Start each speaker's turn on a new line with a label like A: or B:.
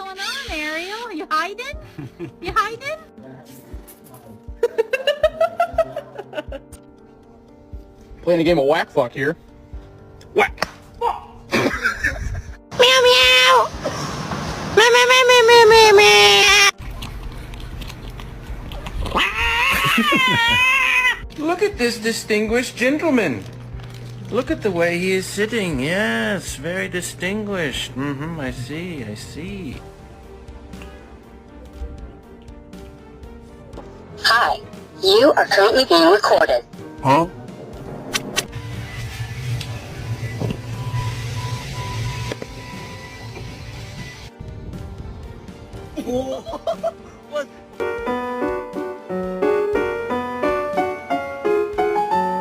A: going on, Ariel? You hiding? You hiding?
B: Playing a game of whack fuck here. Whack.
C: Meow meow. Meow meow meow meow meow meow.
D: Look at this distinguished gentleman. Look at the way he is sitting. Yes, very distinguished. I see, I see.
E: Hi, you are currently being recorded.
D: Huh?